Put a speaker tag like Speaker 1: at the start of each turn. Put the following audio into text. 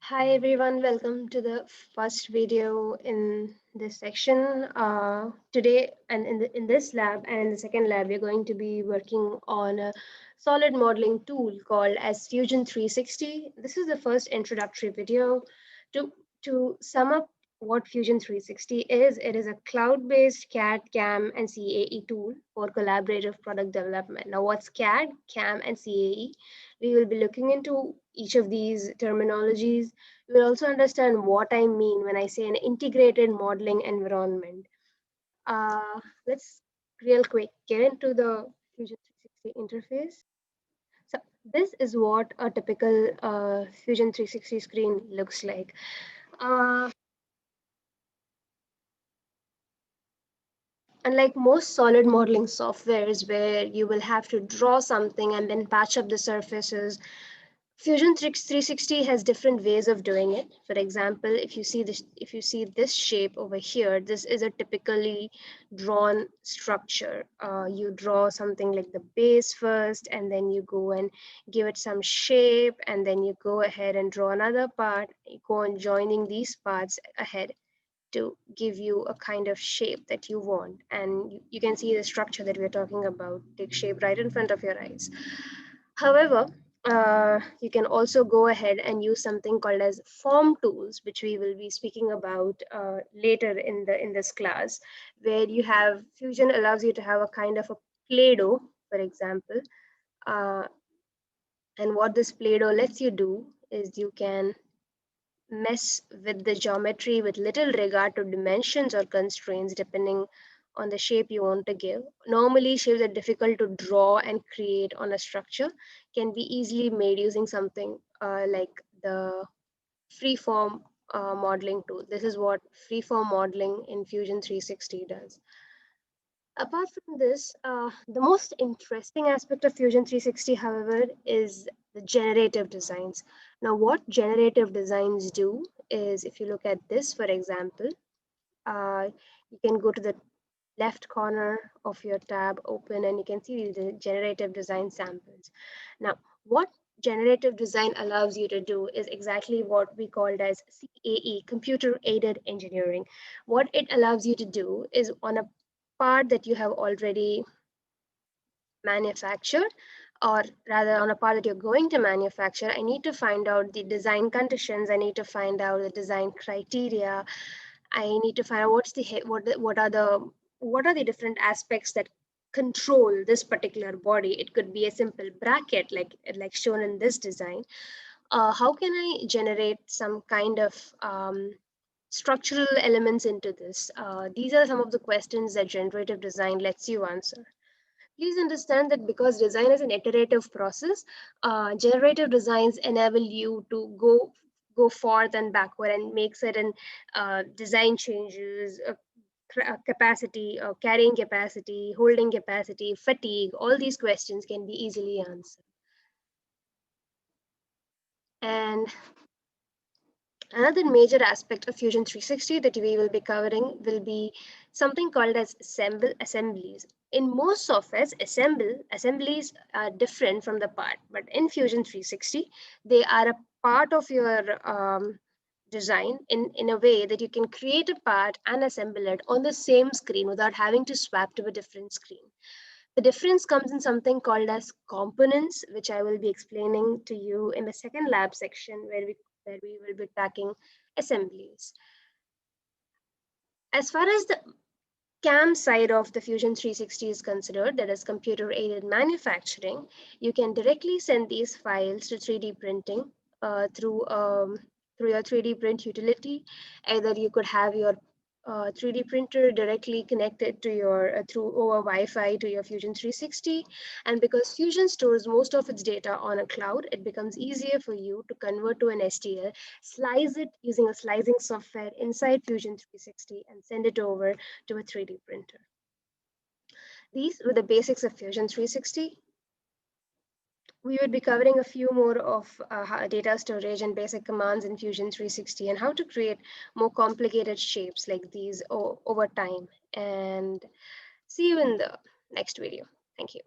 Speaker 1: Hi everyone, welcome to the first video in this section. Today and in this lab and in the second lab, we're going to be working on a solid modeling tool called as Fusion 360. This is the first introductory video. To, to sum up what Fusion 360 is, it is a cloud-based CAD, CAM, and CAE tool for collaborative product development. Now, what's CAD, CAM, and CAE? We will be looking into each of these terminologies. You will also understand what I mean when I say an integrated modeling environment. Let's real quick get into the Fusion 360 interface. So this is what a typical Fusion 360 screen looks like. Uh, Unlike most solid modeling softwares where you will have to draw something and then patch up the surfaces, Fusion 360 has different ways of doing it. For example, if you see this shape over here, this is a typically drawn structure. You draw something like the base first, and then you go and give it some shape, and then you go ahead and draw another part. You go on joining these parts ahead to give you a kind of shape that you want. And you can see the structure that we're talking about take shape right in front of your eyes. However, you can also go ahead and use something called as form tools, which we will be speaking about later in this class, where you have Fusion allows you to have a kind of a Play-Doh, for example. Uh, and what this Play-Doh lets you do is you can mess with the geometry with little regard to dimensions or constraints depending on the shape you want to give. Normally, shapes that are difficult to draw and create on a structure can be easily made using something like the freeform modeling tool. This is what freeform modeling in Fusion 360 does. Apart from this, the most interesting aspect of Fusion 360, however, is the generative designs. Now, what generative designs do is, if you look at this, for example, you can go to the left corner of your tab open and you can see the generative design samples. Now, what generative design allows you to do is exactly what we called as CAE, computer aided engineering. What it allows you to do is on a part that you have already manufactured, or rather on a part that you're going to manufacture, I need to find out the design conditions, I need to find out the design criteria, I need to find out what are the different aspects that control this particular body. It could be a simple bracket like shown in this design. How can I generate some kind of structural elements into this? These are some of the questions that generative design lets you answer. Please understand that because design is an iterative process, generative designs enable you to go forth and backward and make certain design changes, capacity, carrying capacity, holding capacity, fatigue. All these questions can be easily answered. And another major aspect of Fusion 360 that we will be covering will be something called as assemblies. In most softwares, assemblies are different from the part, but in Fusion 360, they are a part of your design in a way that you can create a part and assemble it on the same screen without having to swap to a different screen. The difference comes in something called as components, which I will be explaining to you in the second lab section where we will be tracking assemblies. As far as the CAM side of the Fusion 360 is considered, that is computer aided manufacturing, you can directly send these files to 3D printing through your 3D print utility. Either you could have your 3D printer directly connected to your through over Wi-Fi to your Fusion 360, and because Fusion stores most of its data on a cloud, it becomes easier for you to convert to an STL, slice it using a slicing software inside Fusion 360, and send it over to a 3D printer. These were the basics of Fusion 360. We would be covering a few more of data storage and basic commands in Fusion 360 and how to create more complicated shapes like these over time. And see you in the next video. Thank you.